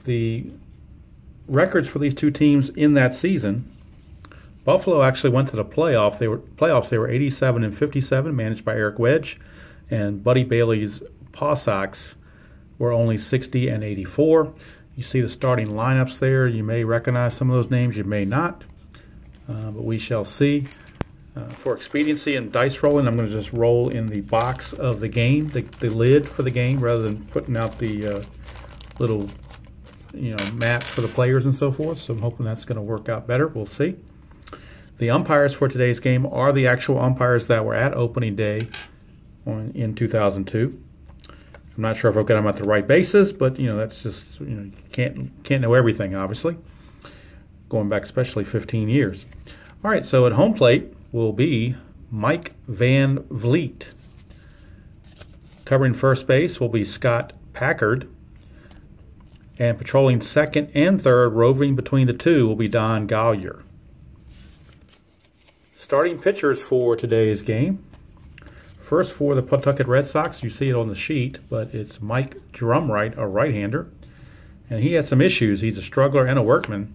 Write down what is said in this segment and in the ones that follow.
the records for these two teams in that season, Buffalo actually went to the playoffs. They were 87-57, managed by Eric Wedge, and Buddy Bailey's Paw Sox were only 60-84. You see the starting lineups there. You may recognize some of those names, you may not, but we shall see. For expediency and dice rolling, I'm going to just roll in the box of the game, the lid for the game, rather than putting out the little maps for the players and so forth. So I'm hoping that's going to work out better. We'll see. The umpires for today's game are the actual umpires that were at opening day in 2002. I'm not sure if I've got them at the right bases, but that's just you can't know everything, obviously. Going back especially 15 years. All right, so at home plate will be Mike Van Vliet. Covering first base will be Scott Packard. And patrolling second and third, roving between the two, will be Don Gollier. Starting pitchers for today's game. First for the Pawtucket Red Sox, you see it on the sheet, but it's Mike Drumright, a right-hander. And he had some issues. He's a struggler and a workman.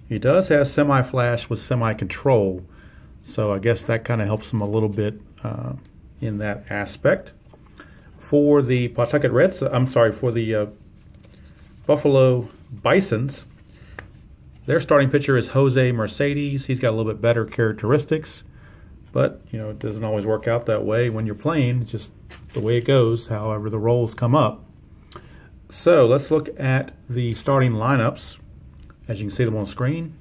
He does have semi-flash with semi-control, so I guess that kind of helps him a little bit in that aspect. For the Pawtucket Reds, for the Buffalo Bisons, their starting pitcher is Jose Mercedes. He's got a little bit better characteristics, but it doesn't always work out that way when you're playing. It's just the way it goes, however the roles come up. So let's look at the starting lineups. As you can see them on the screen.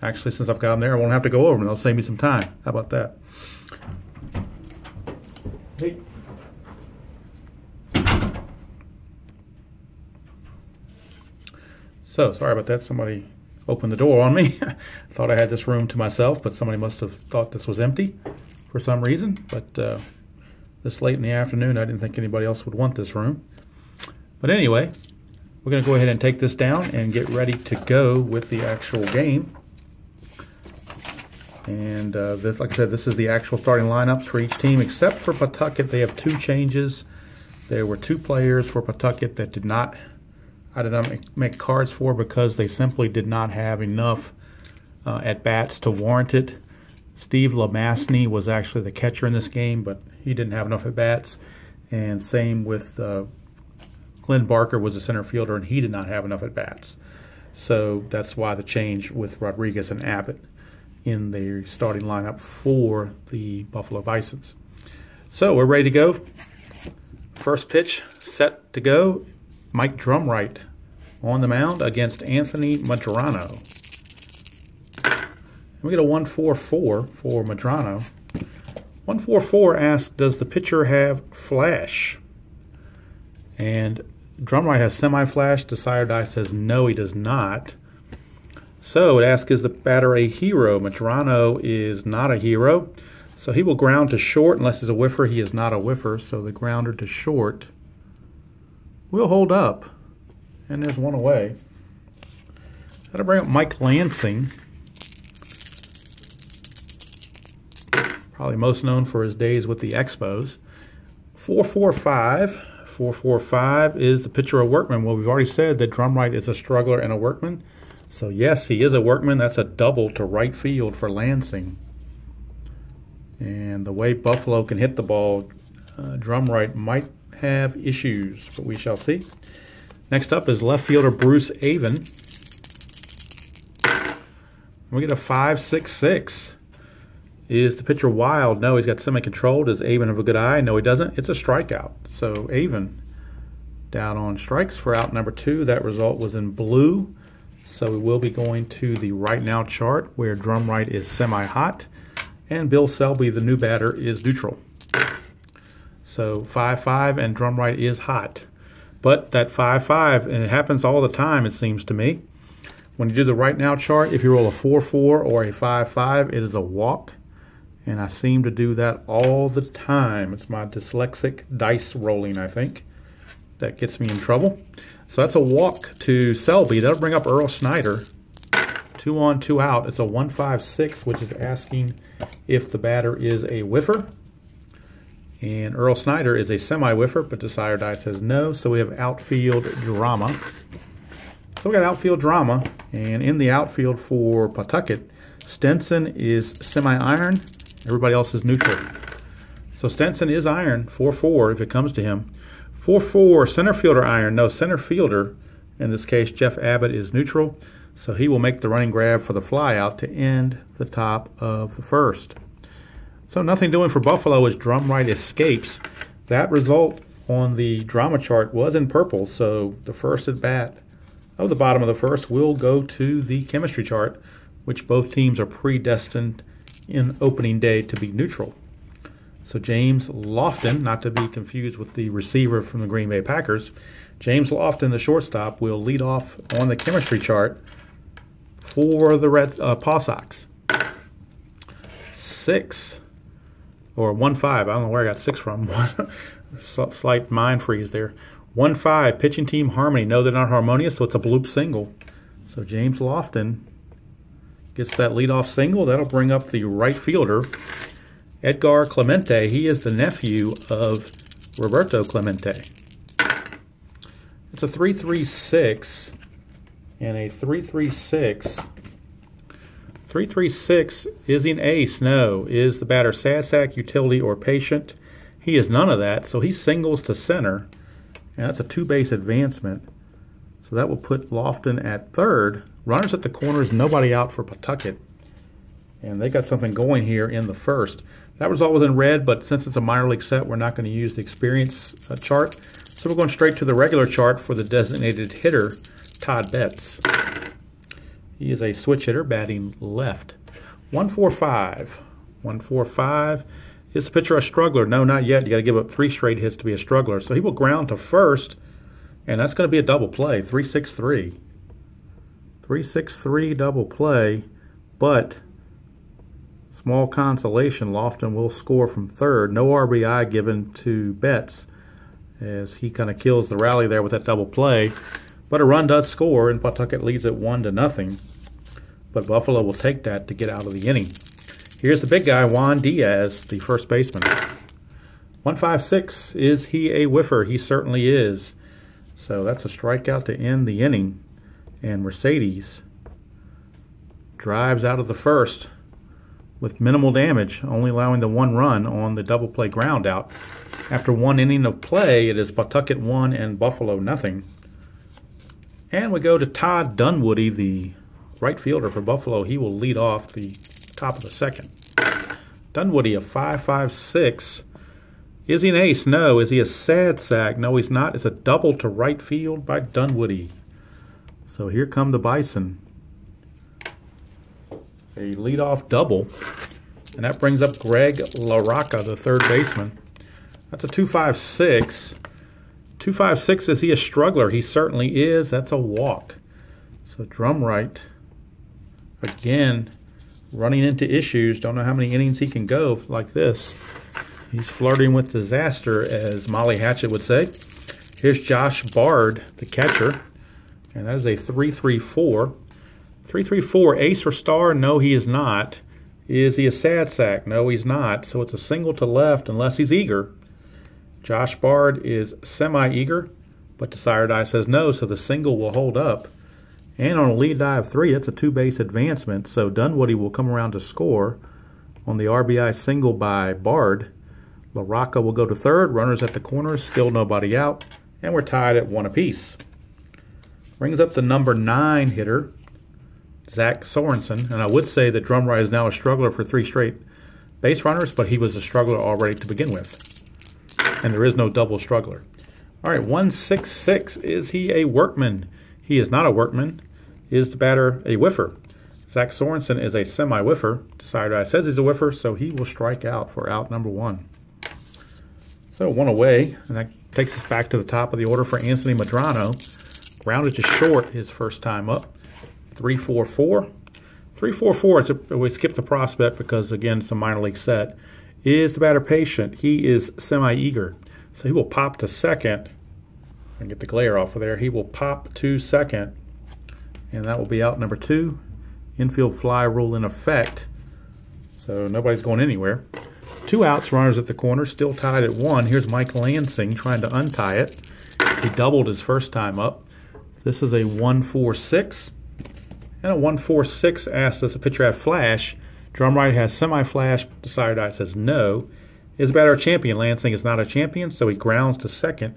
Actually, since I've got them there, I won't have to go over them. They'll save me some time. How about that? Hey. So, sorry about that. Somebody opened the door on me. I thought I had this room to myself, but somebody must have thought this was empty for some reason. But this late in the afternoon, I didn't think anybody else would want this room. But anyway, we're going to go ahead and take this down and get ready to go with the actual game. And this, like I said, this is the actual starting lineups for each team, except for Pawtucket. They have two changes. There were two players for Pawtucket that I did not make cards for because they simply did not have enough at-bats to warrant it. Steve LeMastny was actually the catcher in this game, but he didn't have enough at-bats. And same with Glenn Barker was a center fielder, and he did not have enough at-bats. So that's why the change with Rodriguez and Abbott in the starting lineup for the Buffalo Bisons. So we're ready to go. First pitch set to go. Mike Drumright on the mound against Anthony Madrano. We get a 1-4-4 for Madrano. 1-4-4 asks, does the pitcher have flash? And Drumright has semi-flash. Desire Die says no, he does not. So it asks, is the batter a hero? Madrano is not a hero. So he will ground to short unless he's a whiffer. He is not a whiffer, so the grounder to short will hold up. And there's one away. That'll bring up Mike Lansing. Probably most known for his days with the Expos. 4-4-5. 4-4-5 is the pitcher a workman. Well, we've already said that Drumright is a struggler and a workman. So yes, he is a workman. That's a double to right field for Lansing. And the way Buffalo can hit the ball, Drumright might have issues, but we shall see. Next up is left fielder Bruce Avon. We get a 5-6-6. Is the pitcher wild? No, he's got semi-controlled. Does Avon have a good eye? No, he doesn't. It's a strikeout. So Avon down on strikes for out number 2. That result was in blue. So we will be going to the right now chart where Drumright is semi-hot and Bill Selby, the new batter, is neutral. So 5-5 and Drumright is hot. But that 5-5, and it happens all the time it seems to me, when you do the right now chart, if you roll a 4-4 or a 5-5, it is a walk. And I seem to do that all the time. It's my dyslexic dice rolling, I think, that gets me in trouble. So that's a walk to Selby. That'll bring up Earl Snyder. 2 on, 2 out. It's a 1-5-6, which is asking if the batter is a whiffer. And Earl Snyder is a semi-whiffer, but Desire Die says no, so we have outfield drama. So we got outfield drama, and in the outfield for Pawtucket, Stenson is semi-iron, everybody else is neutral. So Stenson is iron, 4-4 if it comes to him. 4-4, center fielder iron, no, center fielder, in this case Jeff Abbott is neutral, so he will make the running grab for the flyout to end the top of the first. So nothing doing for Buffalo as drum right escapes. That result on the drama chart was in purple, so the first at bat of the bottom of the first will go to the chemistry chart, which both teams are predestined in opening day to be neutral. So James Lofton, not to be confused with the receiver from the Green Bay Packers, James Lofton, the shortstop, will lead off on the chemistry chart for the Paw Sox. 6. Or 1-5. I don't know where I got 6 from. Slight mind freeze there. 1-5. Pitching team harmony. No, they're not harmonious, so it's a bloop single. So James Lofton gets that leadoff single. That'll bring up the right fielder, Edgar Clemente. He is the nephew of Roberto Clemente. It's a 3-3-6 and a 3-3-6. 3-3-6, is he an ace? No. Is the batter sad sack, utility, or patient? He is none of that, so he singles to center, and that's a 2-base advancement. So that will put Lofton at third. Runners at the corners, nobody out for Pawtucket. And they got something going here in the first. That result was in red, but since it's a minor league set, we're not going to use the experience chart. So we're going straight to the regular chart for the designated hitter, Todd Betts. He is a switch hitter batting left. 1-4-5. 1-4-5. Is the pitcher a struggler? No, not yet. You got to give up 3 straight hits to be a struggler. So he will ground to first, and that's going to be a double play. 3-6-3. 3-6-3 double play, but small consolation. Lofton will score from third. No RBI given to Betts as he kind of kills the rally there with that double play. But a run does score, and Pawtucket leads it 1-0. But Buffalo will take that to get out of the inning. Here's the big guy, Juan Diaz, the first baseman. 1-5-6, is he a whiffer? He certainly is. So that's a strikeout to end the inning. And Mercedes drives out of the first with minimal damage, only allowing the 1 run on the double play ground out. After 1 inning of play, it is Pawtucket 1 and Buffalo 0. And we go to Todd Dunwoody, the right fielder for Buffalo. He will lead off the top of the second. Dunwoody, a 5-5-6. Is he an ace? No. Is he a sad sack? No, he's not. It's a double to right field by Dunwoody. So here come the Bison. A leadoff double. And that brings up Greg LaRocca, the third baseman. That's a 2-5-6. 2-5-6, is he a struggler? He certainly is. That's a walk. So drum right, again, running into issues. Don't know how many innings he can go like this. He's flirting with disaster, as Molly Hatchet would say. Here's Josh Bard, the catcher, and that is a 3-3-4. 3-3-4, ace or star? No, he is not. Is he a sad sack? No, he's not. So it's a single to left unless he's eager. Josh Bard is semi-eager, but Desire Die says no, so the single will hold up. And on a lead die of 3, that's a 2-base advancement, so Dunwoody will come around to score on the RBI single by Bard. LaRocca will go to third, runners at the corners, still nobody out, and we're tied at 1 apiece. Brings up the number 9 hitter, Zach Sorensen, and I would say that Drumright is now a struggler for 3 straight base runners, but he was a struggler already to begin with. And there is no double struggler. All right, 1-6-6, is he a workman? He is not a workman. Is the batter a whiffer? Zach Sorensen is a semi-whiffer. Desire Die says he's a whiffer, so he will strike out for out number 1. So 1 away, and that takes us back to the top of the order for Anthony Madrano. Grounded to short his first time up. 3-4-4. 3-4-4, we skipped the prospect because, again, it's a minor league set. Is the batter patient? He is semi-eager. So he will pop to second. And get the glare off of there. He will pop to second. And that will be out number 2. Infield fly rule in effect. So nobody's going anywhere. 2 outs, runners at the corner, still tied at 1. Here's Mike Lansing trying to untie it. He doubled his first time up. This is a 1-4-6. And a 1-4-6 asks, does the pitcher have flash? Drum right has semi-flash. Decider die says no. Is the batter a champion? Lansing is not a champion, so he grounds to second.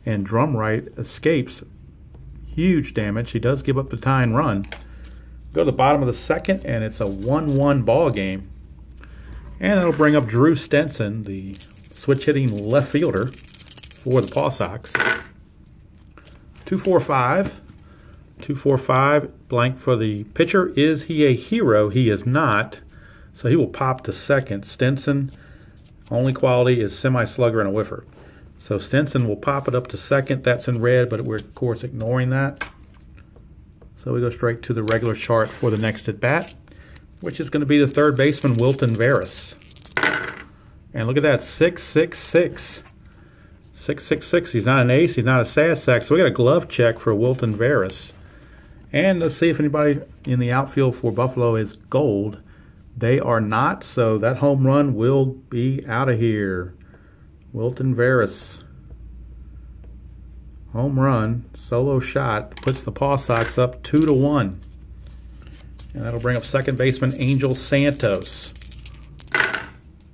And drum right escapes huge damage. He does give up the tying run. Go to the bottom of the second, and it's a 1-1 ball game. And that'll bring up Drew Stenson, the switch-hitting left fielder for the Paw Sox. 2-4-5. 2-4-5, blank for the pitcher. Is he a hero? He is not. So he will pop to second. Stenson, only quality is semi-slugger and a whiffer. So Stenson will pop it up to second. That's in red, but we're, of course, ignoring that. So we go straight to the regular chart for the next at-bat, which is going to be the third baseman, Wilton Veras. And look at that, 6-6-6. 6-6-6. He's not an ace. He's not a sad sack. So we got a glove check for Wilton Veras. And let's see if anybody in the outfield for Buffalo is gold. They are not, so that home run will be out of here. Wilton Veras. Home run, solo shot, puts the Paw Sox up 2-1. And that'll bring up second baseman Angel Santos.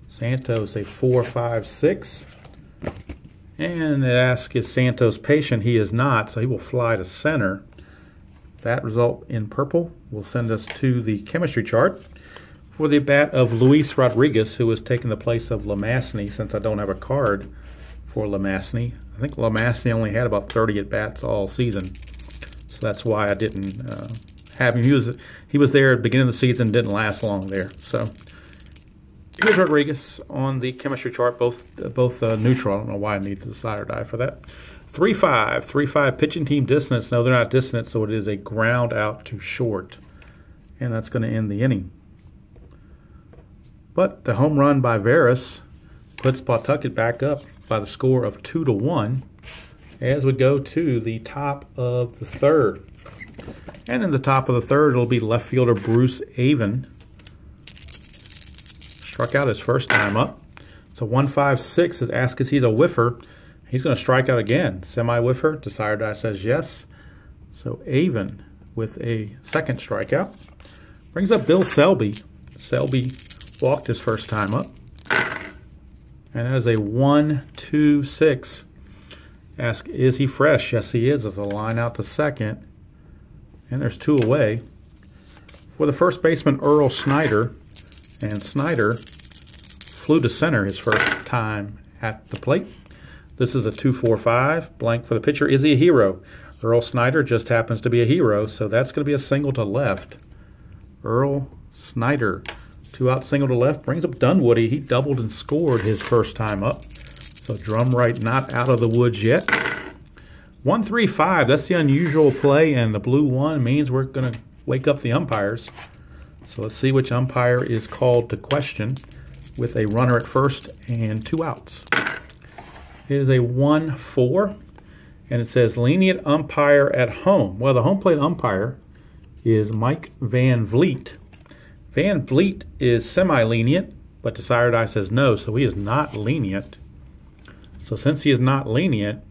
Santos, a 4-5-6. And it asks, is Santos patient? He is not, so he will fly to center. That result in purple will send us to the chemistry chart for the bat of Luis Rodriguez, who has taken the place of LeMahieu, since I don't have a card for LeMahieu. I think LeMahieu only had about 30 at-bats all season, so that's why I didn't have him. He was there at the beginning of the season, didn't last long there. So here's Rodriguez on the chemistry chart, both neutral. I don't know why I need the decider die for that. 3-5, 3-5 pitching team dissonance. No, they're not dissonant, so it is a ground out to short. And that's going to end the inning. But the home run by Veras puts Pawtucket back up by the score of 2-1 as we go to the top of the third. And in the top of the third, it'll be left fielder Bruce Avon. Struck out his first time up. It's a 1-5-6. It asks if he's a whiffer. He's going to strike out again. Semi-whiffer. Decider die says yes. So Avon with a second strikeout. Brings up Bill Selby. Selby walked his first time up. And that is a 1-2-6. Ask, is he fresh? Yes, he is. There's a line out to second. And there's 2 away. For the first baseman, Earl Snyder. And Snyder flew to center his first time at the plate. This is a 2-4-5. Blank for the pitcher. Is he a hero? Earl Snyder just happens to be a hero, so that's going to be a single to left. Earl Snyder. 2-out single to left. Brings up Dunwoody. He doubled and scored his first time up. So drum right not out of the woods yet. 1-3-5. That's the unusual play, and the blue 1 means we're going to wake up the umpires. So let's see which umpire is called to question with a runner at first and 2 outs. It is a 1-4, and it says lenient umpire at home. Well, the home plate umpire is Mike Van Vliet. Van Vliet is semi-lenient, but decider die says no, so he is not lenient. So since he is not lenient,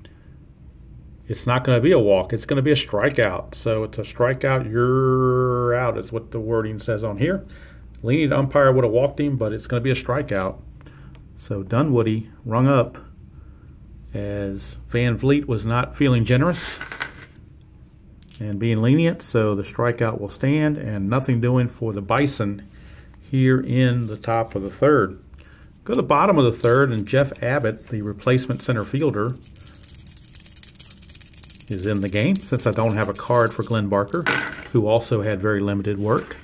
it's not going to be a walk. It's going to be a strikeout. So it's a strikeout, you're out is what the wording says on here. Lenient umpire would have walked him, but it's going to be a strikeout. So Dunwoody rung up as Van Vliet was not feeling generous and being lenient, so the strikeout will stand, and nothing doing for the Bison here in the top of the third. Go to the bottom of the third, and Jeff Abbott, the replacement center fielder, is in the game, since I don't have a card for Glenn Barker, who also had very limited work.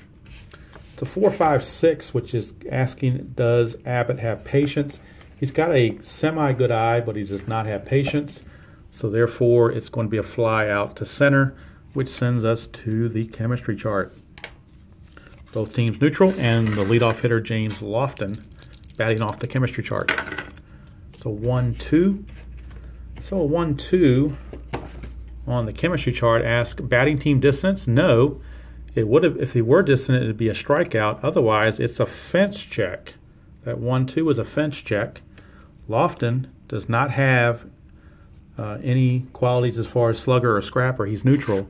It's a 4-5-6, which is asking, does Abbott have patience? He's got a semi-good eye, but he does not have patience. So therefore, it's going to be a fly out to center, which sends us to the chemistry chart. Both teams neutral, and the leadoff hitter, James Lofton, batting off the chemistry chart. It's a 1-2. So a 1-2 on the chemistry chart. Ask batting team distance. No. It would have, if he were dissonant, it would be a strikeout. Otherwise, it's a fence check. That 1-2 is a fence check. Lofton does not have any qualities as far as slugger or scrapper. He's neutral.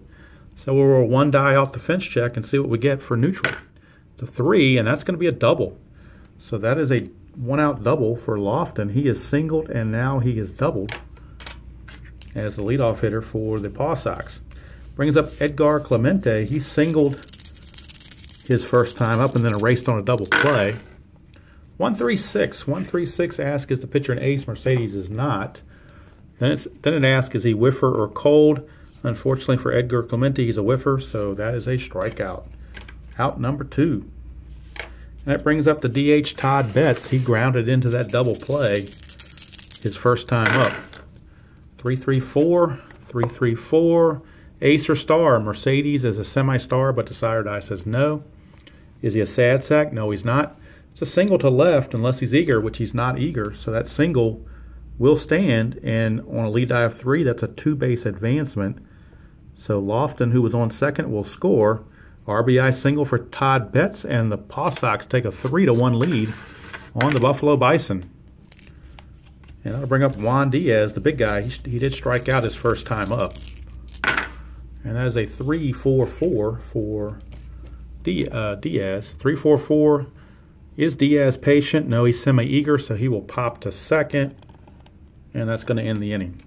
So we'll roll 1 die off the fence check and see what we get for neutral. It's a 3, and that's going to be a double. So that is a 1-out double for Lofton. He is singled, and now he is doubled as the leadoff hitter for the Paw Sox. Brings up Edgar Clemente. He singled his first time up and then erased on a double play. 136. 136 asks, is the pitcher an ace? Mercedes is not. Then it asks, is he whiffer or cold? Unfortunately for Edgar Clemente, he's a whiffer, so that is a strikeout. Out number 2. And that brings up the DH Todd Betts. He grounded into that double play his first time up. 3-3-4, 3-3-4. Ace or star? Mercedes is a semi-star, but the sire die says no. Is he a sad sack? No, he's not. It's a single to left unless he's eager, which he's not eager. So that single will stand, and on a lead die of 3, that's a 2-base advancement. So Lofton, who was on second, will score. RBI single for Todd Betts, and the Paw Sox take a 3-1 lead on the Buffalo Bison. And I'll bring up Juan Diaz, the big guy. He did strike out his first time up. And that is a 3-4-4 for Diaz. 3-4-4. Is Diaz patient? No, he's semi-eager, so he will pop to second. And that's going to end the inning.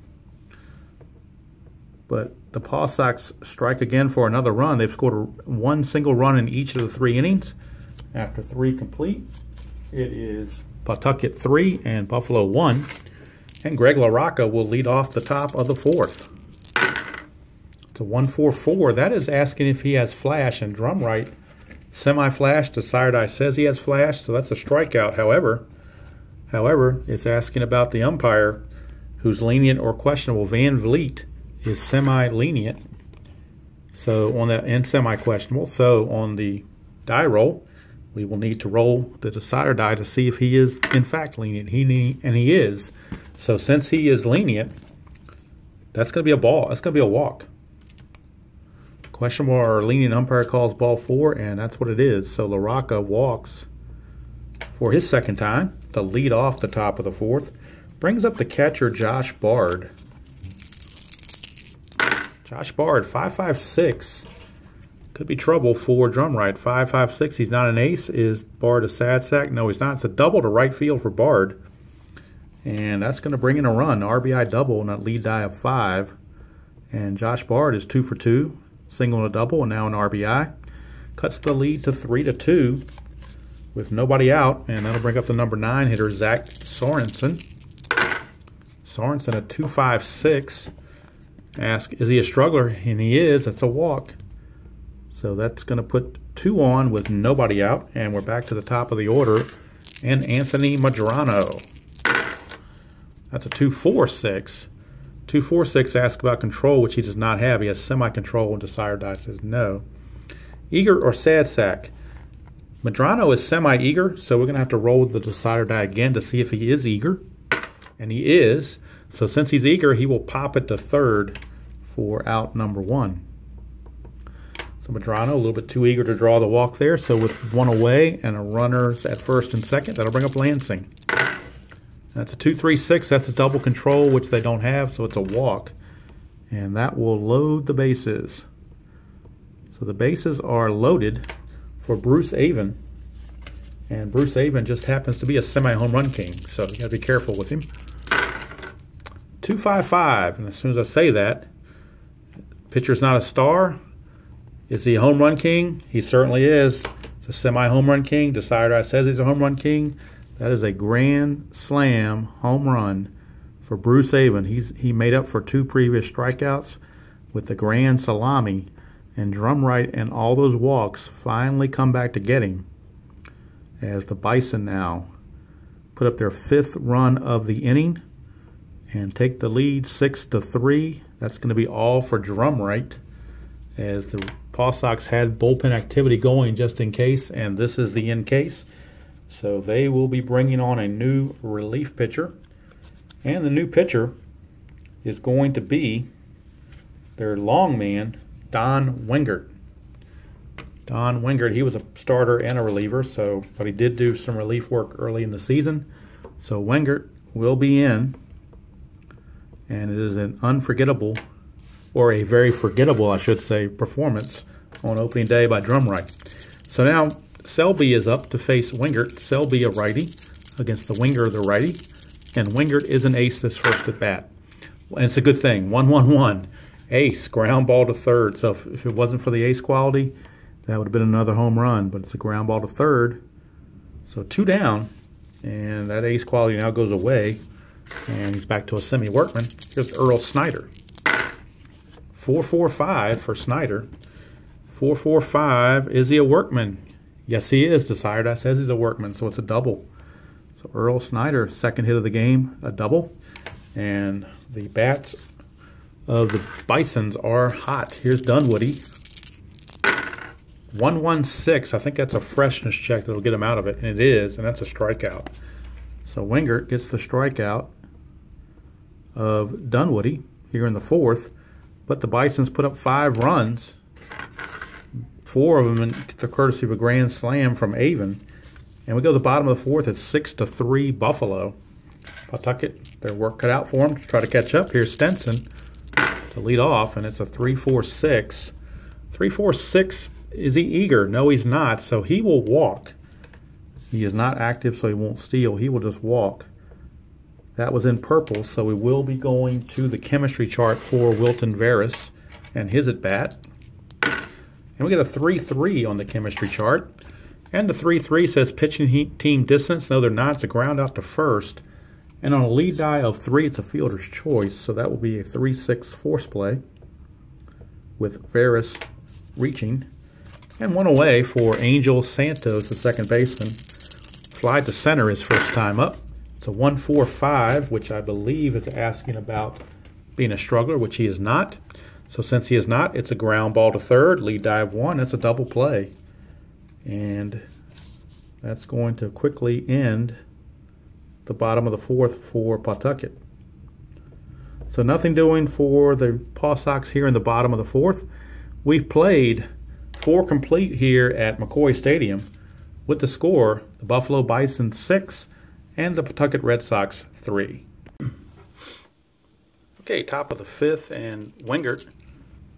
But the Paw Sox strike again for another run. They've scored 1 single run in each of the 3 innings. After 3 complete, it is Pawtucket 3 and Buffalo 1. And Greg LaRocca will lead off the top of the 4th. It's a 1-4-4. That is asking if he has flash, and drum right, semi-flash. The sire die says he has flash, so that's a strikeout. However, it's asking about the umpire, who's lenient or questionable. Van Vliet is semi-lenient, so on that, and semi-questionable. So on the die roll, we will need to roll the decider die to see if he is in fact lenient. And he is. So since he is lenient, that's going to be a ball. That's going to be a walk. Questionable or lenient umpire calls ball 4, and that's what it is. So LaRocca walks for his second time to lead off the top of the 4th. Brings up the catcher, Josh Bard. Josh Bard, 5.56. Could be trouble for drum right. 5.56. He's not an ace. Is Bard a sad sack? No, he's not. It's a double to right field for Bard. And that's going to bring in a run. RBI double and a lead die of 5. And Josh Bard is 2 for 2. Single and a double, and now an RBI. Cuts the lead to 3-2 with nobody out. And that'll bring up the number 9 hitter, Zach Sorensen. Sorensen at 2.56. Ask, is he a struggler? And he is. That's a walk. So that's going to put 2 on with nobody out. And we're back to the top of the order. And Anthony Madrano. That's a 2.46. 2.46 asks about control, which he does not have. He has semi-control, and Desire Die says no. Eager or sad sack? Madrano is semi-eager, so we're going to have to roll the Desire Die again to see if he is eager. And he is. So since he's eager, he will pop it to third for out number 1. So Madrano, a little bit too eager to draw the walk there. So with 1 away and a runners at first and second, that'll bring up Lansing. That's a 2.36. That's a double control, which they don't have, so it's a walk. And that will load the bases. So the bases are loaded for Bruce Avon. And Bruce Avon just happens to be a semi-home run king, so you got to be careful with him. 2.55, and as soon as I say that, pitcher's not a star. Is he a home run king? He certainly is. It's a semi-home run king. Decider says he's a home run king. That is a grand slam home run for Bruce Avon. He made up for 2 previous strikeouts with the grand salami, and drum right and all those walks finally come back to get him, as the Bison now put up their 5th run of the inning and take the lead 6-3. That's going to be all for drum right, as the Paw Sox had bullpen activity going just in case, and this is the in case. So they will be bringing on a new relief pitcher. And the new pitcher is going to be their long man, Don Wingert. Don Wingert, he was a starter and a reliever, but he did do some relief work early in the season. So Wingert will be in, and it is an unforgettable, or a very forgettable, I should say, performance on opening day by Drumright. So now Selby is up to face Wingert. Selby a righty against the Winger, the righty, and Wingert is an ace this first at bat. And it's a good thing. 1-1-1. Ace, ground ball to third. So if it wasn't for the ace quality, that would have been another home run, but it's a ground ball to third. So 2 down, and that ace quality now goes away, and he's back to a semi-workman. Here's Earl Snyder. 4-4-5 for Snyder. 4-4-5. Is he a workman? Yes, he is. Desired says he's a workman, so it's a double. So Earl Snyder, second hit of the game, a double. And the bats of the Bisons are hot. Here's Dunwoody. 1-1-6. I think that's a freshness check that'll get him out of it, and it is, and that's a strikeout. So Wingert gets the strikeout of Dunwoody here in the 4th, but the Bisons put up 5 runs, 4 of them in the courtesy of a grand slam from Avon. And we go to the bottom of the 4th. It's 6-3 Buffalo. Pawtucket, their work cut out for them to try to catch up. Here's Stenson to lead off, and it's a 3-4-6. 3-4-6. Is he eager? No, he's not. So he will walk. He is not active, so he won't steal. He will just walk. That was in purple, so we will be going to the chemistry chart for Wilton Veras and his at-bat. And we get a 3-3 on the chemistry chart. And the 3-3 says pitching team distance. No, they're not. It's a ground out to first. And on a lead die of 3, it's a fielder's choice. So that will be a 3-6 force play with Veras reaching. And 1 away for Angel Santos, the second baseman. Fly to center his first time up. It's a 1-4-5, which I believe is asking about being a struggler, which he is not. So since he is not, it's a ground ball to third, lead die of 1. That's a double play. And that's going to quickly end the bottom of the 4th for Pawtucket. So nothing doing for the Paw Sox here in the bottom of the 4th. We've played 4 complete here at McCoy Stadium with the score, the Buffalo Bison 6 and the Pawtucket Red Sox 3. Okay, top of the 5th, and Wingert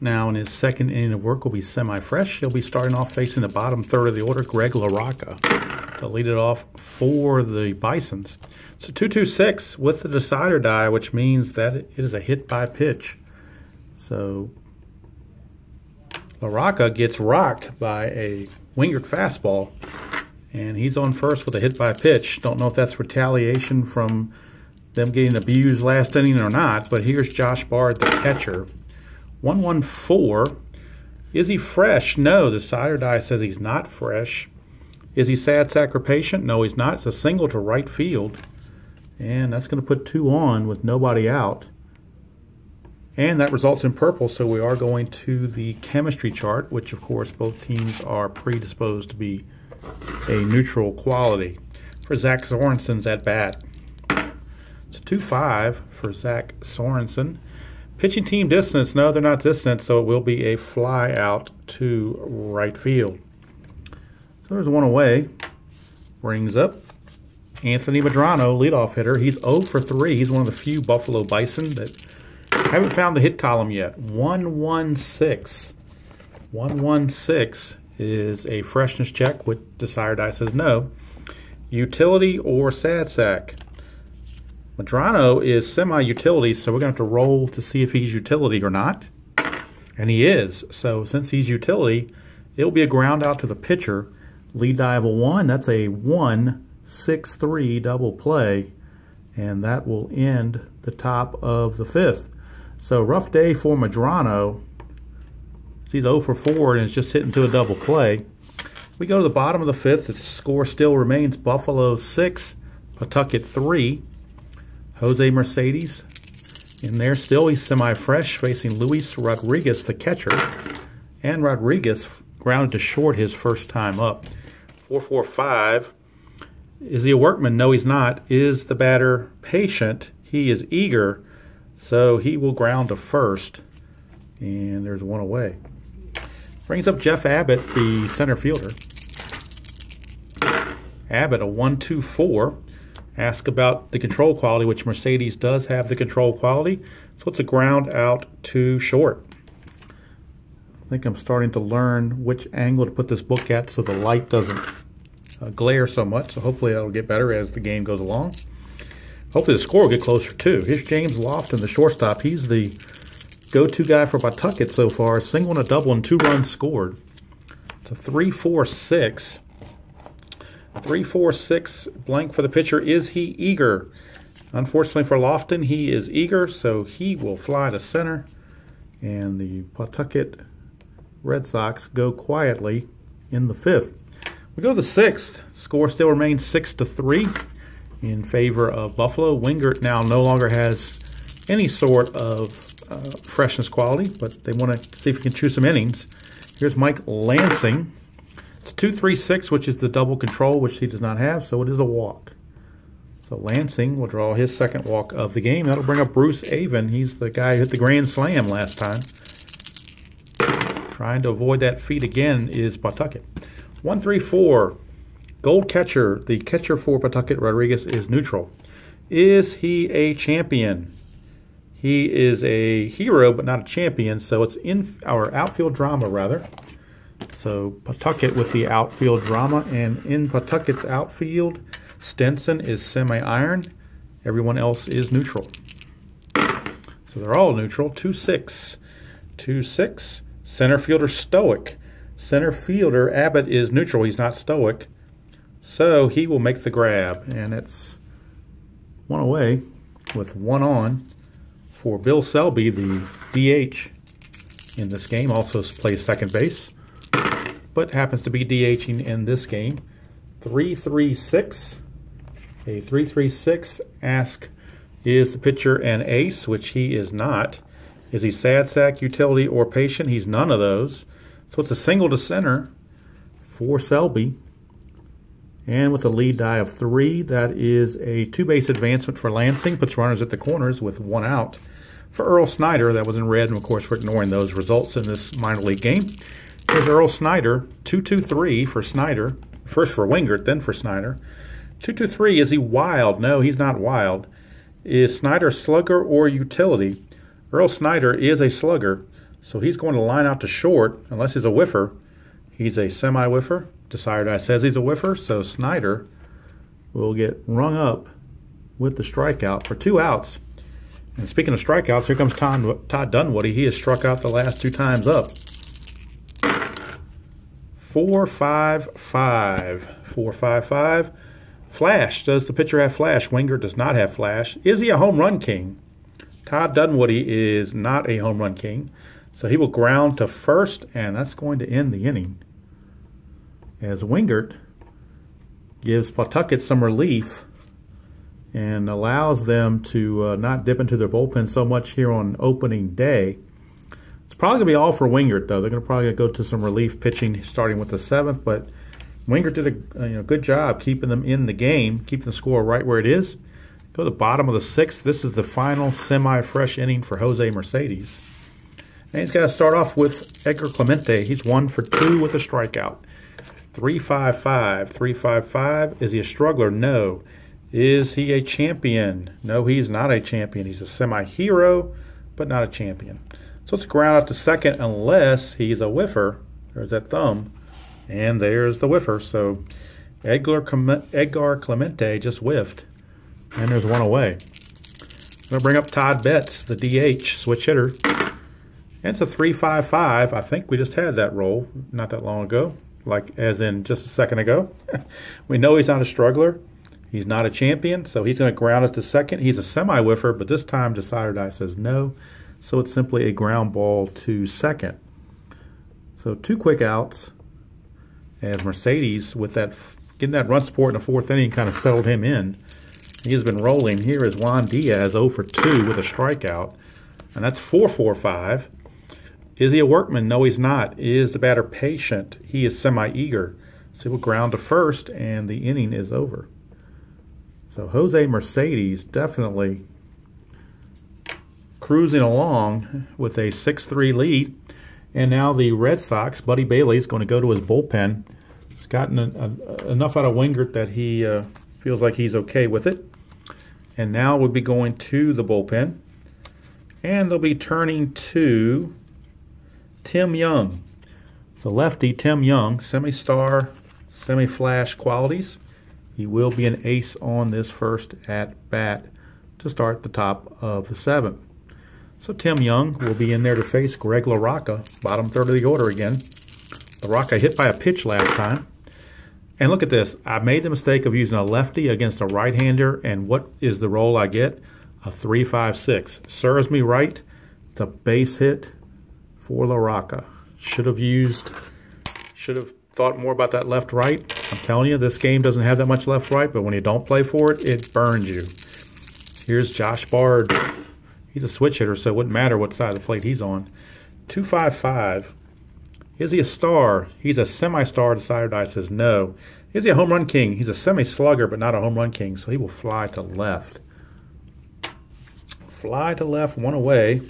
now in his second inning of work will be semi-fresh. He'll be starting off facing the bottom 3rd of the order, Greg LaRocca, to lead it off for the Bisons. So 2-2-6 with the decider die, which means that it is a hit by pitch. So LaRocca gets rocked by a Wingert fastball, and he's on first with a hit by pitch. Don't know if that's retaliation from them getting abused last inning or not, but here's Josh Bard, the catcher. 1-1-4. Is he fresh? No, the decider die says he's not fresh. Is he sad, sack, or patient? No, he's not. It's a single to right field, and that's going to put 2 on with nobody out. And that results in purple, so we are going to the chemistry chart, which, of course, both teams are predisposed to be a neutral quality. For Zach Sorensen's at-bat. It's a 2-5 for Zach Sorensen. Pitching team distance, no, they're not distant, so it will be a fly out to right field. So there's 1 away. Brings up Anthony Medrano, leadoff hitter. He's 0 for 3. He's one of the few Buffalo Bison that haven't found the hit column yet. 1-1-6. 1-1-6 is a freshness check, which desired die says no. Utility or sad sack. Medrano is semi-utility, so we're going to have to roll to see if he's utility or not. And he is. So since he's utility, it'll be a ground out to the pitcher. Lead die of a 1. That's a 1-6-3 double play. And that will end the top of the 5th. So rough day for Medrano. He's 0 for 4 and is just hitting to a double play. We go to the bottom of the 5th. The score still remains Buffalo 6, Pawtucket 3. Jose Mercedes in there still. He's semi-fresh, facing Luis Rodriguez, the catcher. And Rodriguez grounded to short his first time up. 4-4-5. Is he a workman? No, he's not. Is the batter patient? He is eager, so he will ground to first. And there's 1 away. Brings up Jeff Abbott, the center fielder. Abbott, a 1-2-4. Ask about the control quality, which Mercedes does have the control quality. So it's a ground out to short. I think I'm starting to learn which angle to put this book at so the light doesn't glare so much. So hopefully that'll get better as the game goes along. Hopefully the score will get closer too. Here's James Lofton, the shortstop. He's the go-to guy for Pawtucket so far. Single and a double and 2 runs scored. It's a 3-4-6. 3-4-6 blank for the pitcher. Is he eager? Unfortunately for Lofton, he is eager, so he will fly to center. And the Pawtucket Red Sox go quietly in the 5th. We go to the 6th. Score still remains 6-3 in favor of Buffalo. Wingert now no longer has any sort of freshness quality, but they want to see if he can chew some innings. Here's Mike Lansing. It's 2-3-6, which is the double control, which he does not have, so it is a walk. So Lansing will draw his second walk of the game. That'll bring up Bruce Avon. He's the guy who hit the grand slam last time. Trying to avoid that feat again is Pawtucket. 1-3-4. Gold catcher. The catcher for Pawtucket, Rodriguez, is neutral. Is he a champion? He is a hero, but not a champion, so it's in our outfield drama, rather. So Pawtucket with the outfield drama, and in Pawtucket's outfield, Stenson is semi-iron. Everyone else is neutral. So they're all neutral. 2-6. 2-6. Center fielder stoic. Center fielder Abbott is neutral. He's not stoic. So he will make the grab. And it's one away with one on for Bill Selby, the DH in this game. Also plays second base, but happens to be DHing in this game. 3-3-6. A 3-3-6. Ask, is the pitcher an ace? Which he is not. Is he sad sack, utility, or patient? He's none of those. So it's a single to center for Selby. And with a lead die of 3, that is a 2-base advancement for Lansing. Puts runners at the corners with 1 out. For Earl Snyder, that was in red, and of course we're ignoring those results in this minor league game. Here's Earl Snyder, 2-2-3 for Snyder. First for Wingert, then for Snyder. 2-2-3, is he wild? No, he's not wild. Is Snyder slugger or utility? Earl Snyder is a slugger, so he's going to line out to short, unless he's a whiffer. He's a semi-whiffer. Desire says he's a whiffer, so Snyder will get rung up with the strikeout for 2 outs. And speaking of strikeouts, here comes Todd Dunwoody. He has struck out the last 2 times up. 4-5-5. 4-5-5. Flash. Does the pitcher have flash? Wingert does not have flash. Is he a home run king? Todd Dunwoody is not a home run king. So he will ground to first, and that's going to end the inning. As Wingert gives Pawtucket some relief and allows them to not dip into their bullpen so much here on opening day. It's probably going to be all for Wingert, though. They're going to probably go to some relief pitching starting with the 7th, but Wingert did a good job keeping them in the game, keeping the score right where it is. Go to the bottom of the 6th. This is the final semi-fresh inning for Jose Mercedes. And he's got to start off with Edgar Clemente. He's 1 for 2 with a strikeout. 3-5-5. 3-5-5. Is he a struggler? No. Is he a champion? No, he's not a champion. He's a semi-hero, but not a champion. So let's ground out to second unless he's a whiffer. There's that thumb. And there's the whiffer. So Edgar Clemente just whiffed. And there's 1 away. I'm going to bring up Todd Betts, the DH, switch hitter. And it's a 3-5-5. I think we just had that roll not that long ago, like as in just a second ago. We know he's not a struggler. He's not a champion, so he's going to ground it to second. He's a semi-whiffer, but this time Decider Die says no. So it's simply a ground ball to second. So 2 quick outs as Mercedes, with that getting that run support in the 4th inning, kind of settled him in. He's been rolling. Here is Juan Diaz, 0 for 2 with a strikeout. And that's 4-4-5. Is he a workman? No, he's not. Is the batter patient? He is semi-eager. So he will ground to first, and the inning is over. So Jose Mercedes definitely cruising along with a 6-3 lead. And now the Red Sox, Buddy Bailey, is going to go to his bullpen. He's gotten enough out of Wingert that he feels like he's okay with it. And now we'll be going to the bullpen. And they'll be turning to Tim Young. So lefty Tim Young, semi-star, semi-flash qualities. He will be an ace on this first at-bat to start the top of the 7th. So Tim Young will be in there to face Greg LaRocca, bottom third of the order again. LaRocca hit by a pitch last time. And look at this. I made the mistake of using a lefty against a right-hander, and what is the roll I get? A 3-5-6. Serves me right. It's a base hit for LaRocca. Should have thought more about that left-right. I'm telling you, this game doesn't have that much left-right, but when you don't play for it, it burns you. Here's Josh Bard. He's a switch hitter, so it wouldn't matter what side of the plate he's on. 2-5-5. Is he a star? He's a semi-star. Decider Die says no. Is he a home run king? He's a semi-slugger, but not a home run king, so he will fly to left. Fly to left, one away.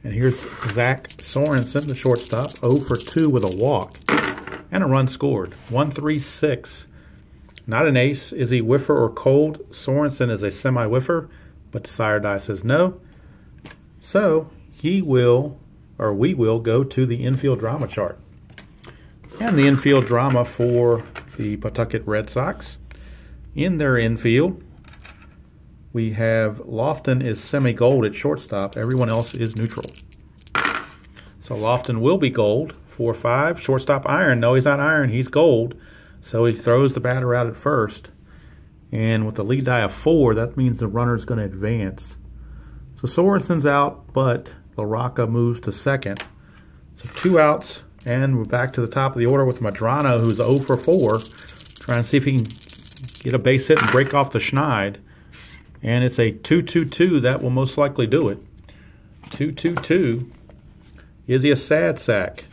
And here's Zach Sorensen, the shortstop, 0 for 2 with a walk. And a run scored. 1-3-6. Not an ace. Is he whiffer or cold? Sorensen is a semi-whiffer, but Decider Die says no. So we will go to the infield drama chart. And the infield drama for the Pawtucket Red Sox. In their infield, we have Lofton is semi-gold at shortstop. Everyone else is neutral. So Lofton will be gold. 4-5. Shortstop iron. No, he's not iron. He's gold. So he throws the batter out at first. And with the lead die of 4, that means the runner's going to advance. So Sorensen's out, but LaRocca moves to second. So 2 outs, and we're back to the top of the order with Medrano, who's 0 for 4. Trying to see if he can get a base hit and break off the Schneid. And it's a 2-2-2. That will most likely do it. 2-2-2. Is he a sad sack?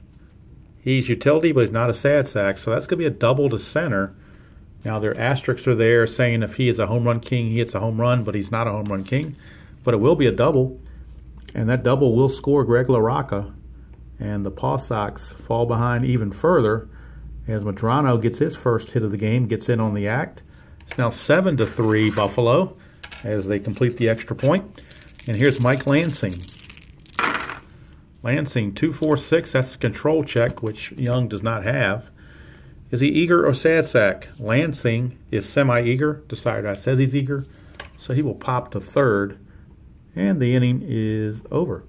He's utility, but he's not a sad sack. So that's going to be a double to center. Now, their asterisks are there saying if he is a home run king, he hits a home run, but he's not a home run king. But it will be a double. And that double will score Greg LaRocca. And the Paw Sox fall behind even further as Medrano gets his first hit of the game, gets in on the act. It's now 7-3 Buffalo as they complete the extra point. And here's Mike Lansing. Lansing, 2-4-6. That's a control check, which Young does not have. Is he eager or sad sack? Lansing is semi-eager. Decider Die says he's eager. So he will pop to third. And the inning is over.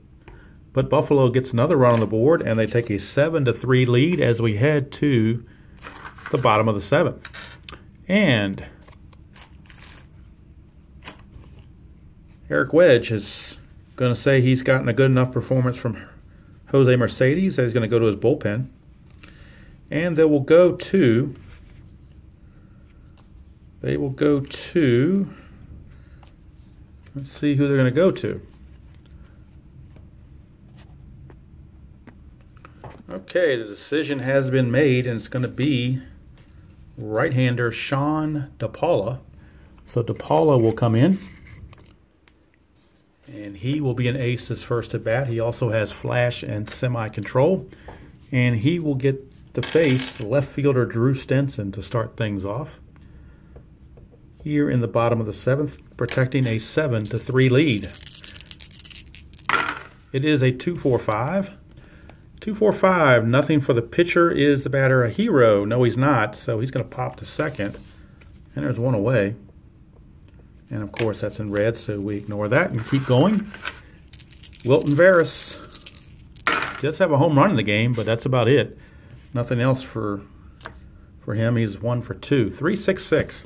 But Buffalo gets another run on the board, and they take a 7-3 lead as we head to the bottom of the 7th. And Eric Wedge is going to say he's gotten a good enough performance from Jose Mercedes that he's going to go to his bullpen. And they will go to, let's see who they're going to go to. Okay, the decision has been made, and it's going to be right-hander Sean DePaula. So DePaula will come in, and he will be an ace his first at bat. He also has flash and semi-control, and he will get to face the left fielder Drew Stenson to start things off. Here in the bottom of the 7th, protecting a 7-3 lead. It is a 2-4-5. 2-4-5, nothing for the pitcher. Is the batter a hero? No, he's not, so he's going to pop to second. And there's one away. And, of course, that's in red, so we ignore that and keep going. Wilton Veras does have a home run in the game, but that's about it. Nothing else for him. He's 1 for 2. 3-6-6.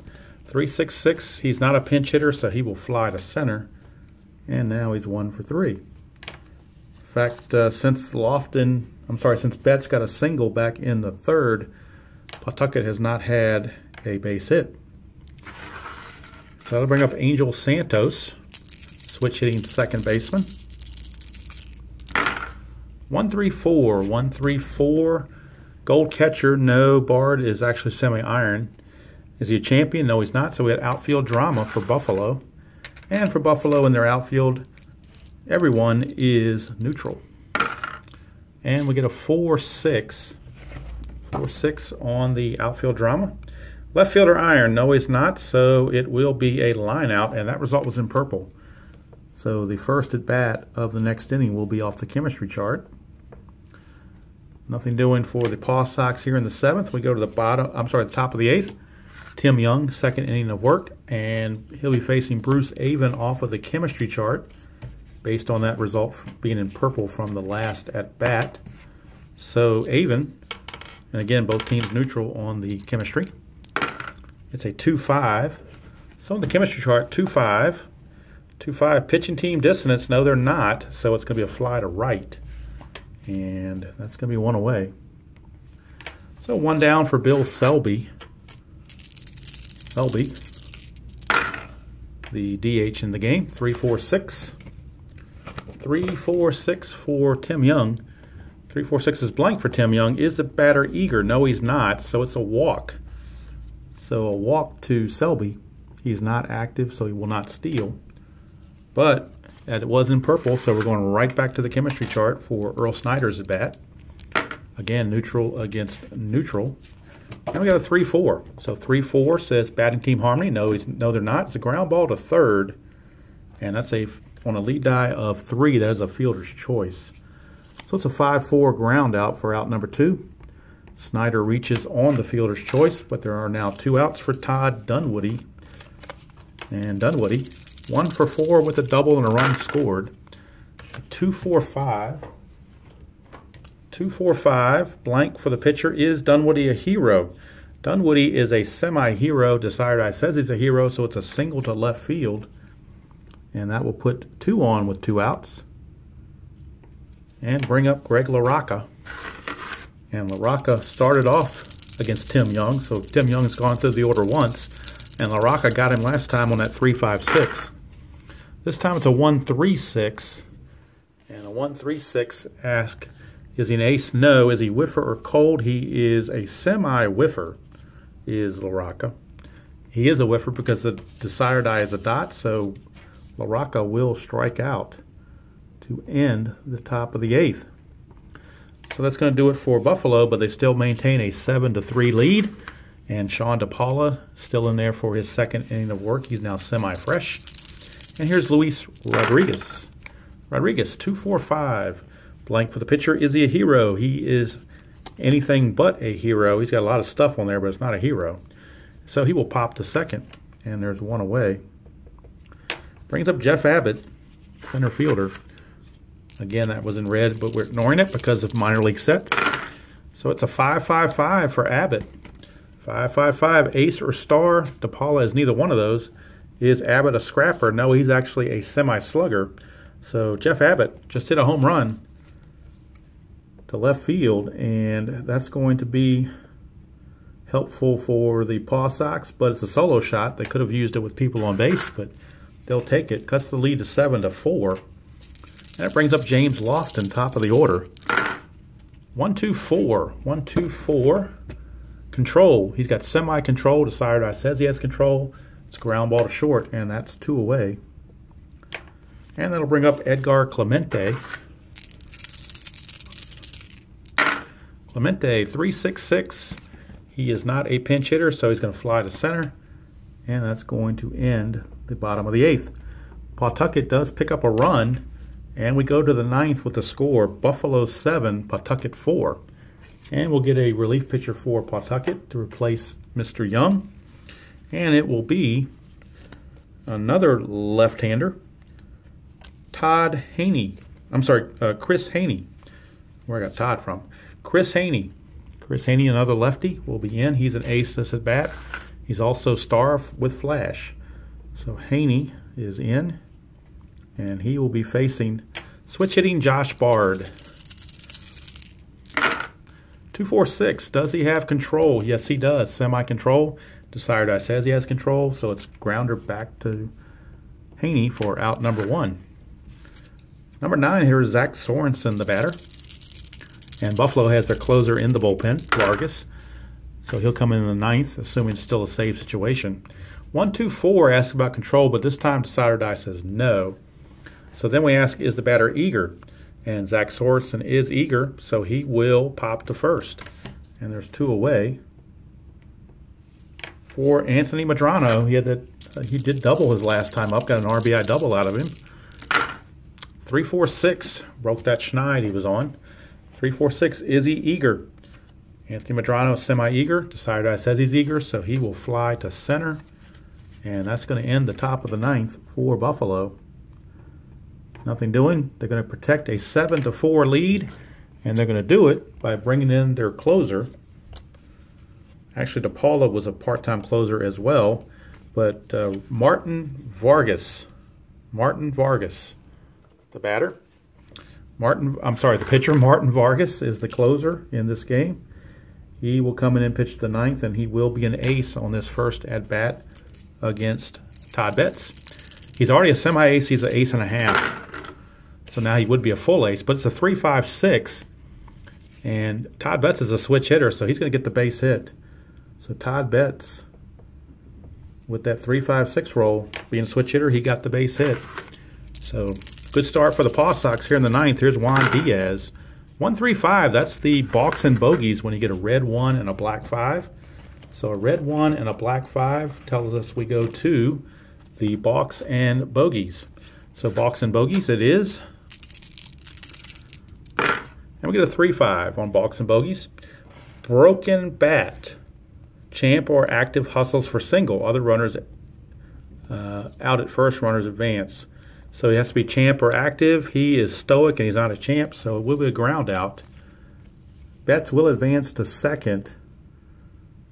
3-6-6. He's not a pinch hitter, so he will fly to center. And now he's 1 for 3. In fact, since Betts got a single back in the 3rd, Pawtucket has not had a base hit. So that'll bring up Angel Santos, switch hitting second baseman. 1-3-4. 1-3-4. Gold catcher, no. Bard is actually semi-iron. Is he a champion? No, he's not. So we had outfield drama for Buffalo. And for Buffalo in their outfield, everyone is neutral. And we get a 4-6. 4-6 on the outfield drama. Left fielder iron. No, he's not. So it will be a line out, and that result was in purple. So the first at bat of the next inning will be off the chemistry chart. Nothing doing for the Paw Sox here in the 7th. We go to the the top of the 8th. Tim Young, second inning of work, and he'll be facing Bruce Avon off of the chemistry chart based on that result being in purple from the last at bat. So Avon, and again, both teams neutral on the chemistry. It's a 2-5. So on the chemistry chart, 2-5. 2-5 pitching team dissonance. No, they're not. So it's going to be a fly to right. And that's going to be one away. So one down for Bill Selby. Selby, the DH in the game. 3-4-6. 3-4-6 for Tim Young. 3-4-6 is blank for Tim Young. Is the batter eager? No, he's not. So it's a walk. So a walk to Selby. He's not active, so he will not steal. But it was in purple, so we're going right back to the chemistry chart for Earl Snyder's at bat. Again, neutral against neutral. And we got a 3-4. So 3-4 says batting team harmony. No, they're not. It's a ground ball to third. And that's on a lead die of 3. That is a fielder's choice. So it's a 5-4 ground out for out number 2. Snyder reaches on the fielder's choice, but there are now 2 outs for Todd Dunwoody. And Dunwoody, 1 for 4 with a double and a run scored. 2-4-5. 2-4-5. Blank for the pitcher. Is Dunwoody a hero? Dunwoody is a semi-hero. Desiree says he's a hero, so it's a single to left field. And that will put 2 on with 2 outs. And bring up Greg LaRocca. And LaRocca started off against Tim Young, so Tim Young's gone through the order once. And LaRocca got him last time on that 3-5-6. This time it's a 1-3-6. And a 1-3-6 asks, is he an ace? No. Is he whiffer or cold? He is a semi-whiffer, is LaRocca. He is a whiffer because the desired die is a dot, so LaRocca will strike out to end the top of the 8th. So that's going to do it for Buffalo, but they still maintain a 7-3 lead. And Sean DePaula still in there for his second inning of work. He's now semi-fresh. And here's Luis Rodriguez. Rodriguez, 2-4-5. Blank for the pitcher. Is he a hero? He is anything but a hero. He's got a lot of stuff on there, but it's not a hero. So he will pop to second, and there's 1 away. Brings up Jeff Abbott, center fielder. Again, that was in red, but we're ignoring it because of minor league sets. So it's a 5-5-5 for Abbott. 5-5-5, ace or star. DePaula is neither one of those. Is Abbott a scrapper? No, he's actually a semi-slugger. So Jeff Abbott just hit a home run to left field, and that's going to be helpful for the Paw Sox, but it's a solo shot. They could have used it with people on base, but they'll take it. Cuts the lead to 7-4. And it brings up James Lofton, top of the order. 1-2-4. 1-2-4. Control. He's got semi-control. Desiree says he has control. It's ground ball to short, and that's 2 away. And that'll bring up Edgar Clemente. Clemente, 3-6-6. He is not a pinch hitter, so he's going to fly to center. And that's going to end the bottom of the 8th. Pawtucket does pick up a run. And we go to the 9th with the score, Buffalo 7, Pawtucket 4. And we'll get a relief pitcher for Pawtucket to replace Mr. Young. And it will be another left-hander, Todd Haney. I'm sorry, Chris Haney. Where I got Todd from. Chris Haney. Chris Haney, another lefty, will be in. He's an ace this at bat. He's also star with flash. So Haney is in. And he will be facing switch-hitting Josh Bard. 2-4-6. Does he have control? Yes, he does. Semi-control. Desiree says he has control, so it's grounder back to Haney for out number 1. Number 9 here is Zach Sorensen, the batter. And Buffalo has their closer in the bullpen, Vargas. So he'll come in the 9th, assuming it's still a save situation. 1-2-4 asks about control, but this time Desiree says no. So then we ask, is the batter eager? And Zach Sorensen is eager, so he will pop to first. And there's 2 away. For Anthony Madrano, he did double his last time up, got an RBI double out of him. 3-4-6, broke that schneid he was on. 3-4-6, is he eager? Anthony Madrano, semi-eager. Decided I says he's eager, so he will fly to center. And that's going to end the top of the 9th for Buffalo. Nothing doing. They're going to protect a 7-4 lead, and they're going to do it by bringing in their closer. Actually, DePaula was a part-time closer as well, but Martin Vargas, the batter. The pitcher, Martin Vargas, is the closer in this game. He will come in and pitch the 9th, and he will be an ace on this first at-bat against Todd Betts. He's already a semi-ace. He's an ace and a half. So now he would be a full ace, but it's a 3-5-6. And Todd Betts is a switch hitter, so he's going to get the base hit. So Todd Betts, with that 3-5-6 roll, being a switch hitter, he got the base hit. So good start for the Paw Sox here in the 9th. Here's Juan Diaz. 1-3-5, that's the balks and bogeys when you get a red 1 and a black 5. So a red 1 and a black 5 tells us we go to the balks and bogeys. So balks and bogeys it is. And we get a 3-5 on balks and bogeys. Broken bat. Champ or active hustles for single. Other runners out at first, runners advance. So he has to be champ or active. He is stoic and he's not a champ, so it will be a ground out. Betts will advance to second.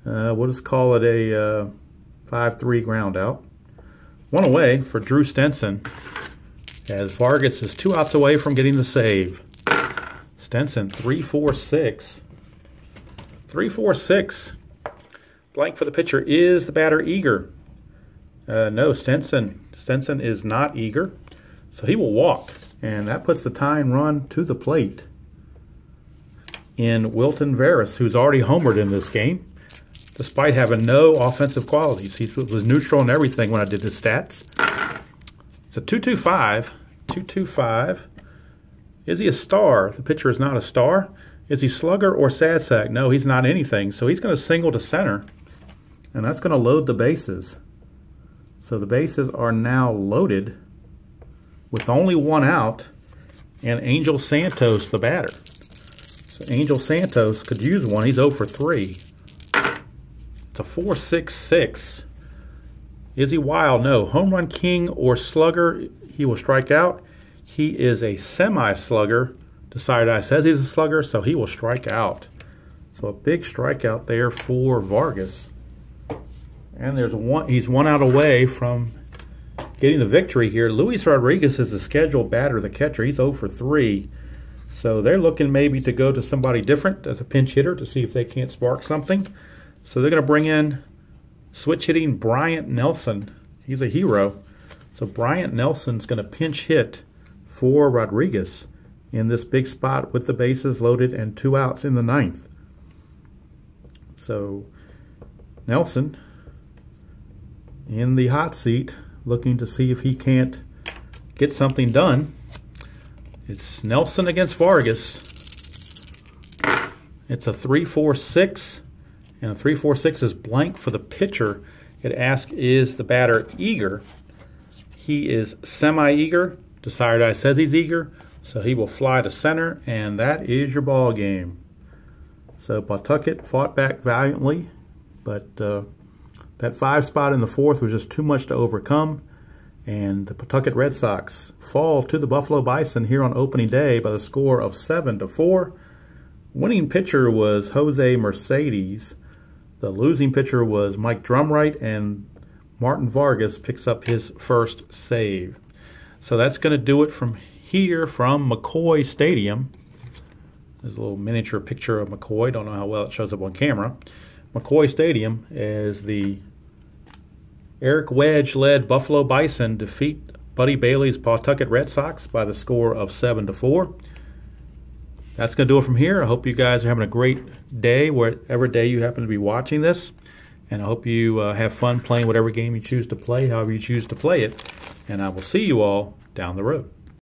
We'll just call it a 5-3 ground out. 1 away for Drew Stenson, as Vargas is 2 outs away from getting the save. Stenson, 3-4-6. 3-4-6. Blank for the pitcher. Is the batter eager? No, Stenson is not eager. So he will walk. And that puts the tying run to the plate in Wilton Veras, who's already homered in this game, despite having no offensive qualities. He was neutral in everything when I did his stats. It's a 2-2-5. 2-2-5. Is he a star? The pitcher is not a star. Is he slugger or sad sack? No, he's not anything. So he's going to single to center, and that's going to load the bases. So the bases are now loaded with only 1 out, and Angel Santos, the batter. So Angel Santos could use one. He's 0 for 3. It's a 4-6-6. Is he wild? No. Home run king or slugger, he will strike out. He is a semi-slugger. Decided says he's a slugger, so he will strike out. So a big strikeout there for Vargas. And he's 1 out away from getting the victory here. Luis Rodriguez is the scheduled batter, the catcher. He's 0 for 3. So they're looking maybe to go to somebody different as a pinch hitter to see if they can't spark something. So they're going to bring in switch hitting Bryant Nelson. He's a hero. So Bryant Nelson's going to pinch hit for Rodriguez in this big spot with the bases loaded and 2 outs in the 9th. So Nelson in the hot seat, looking to see if he can't get something done. It's Nelson against Vargas. It's a 3-4-6, and a 3-4-6 is blank for the pitcher. It asks, is the batter eager? He is semi-eager. Decided says he's eager, so he will fly to center, and that is your ball game. So Pawtucket fought back valiantly, but that 5 spot in the 4th was just too much to overcome, and the Pawtucket Red Sox fall to the Buffalo Bison here on opening day by the score of 7-4. Winning pitcher was Jose Mercedes. The losing pitcher was Mike Drumright, and Martin Vargas picks up his first save. So that's going to do it from here from McCoy Stadium. There's a little miniature picture of McCoy. Don't know how well it shows up on camera. McCoy Stadium, as the Eric Wedge-led Buffalo Bison defeat Buddy Bailey's Pawtucket Red Sox by the score of 7-4. That's going to do it from here. I hope you guys are having a great day, whatever day you happen to be watching this. And I hope you have fun playing whatever game you choose to play, however you choose to play it. And I will see you all down the road.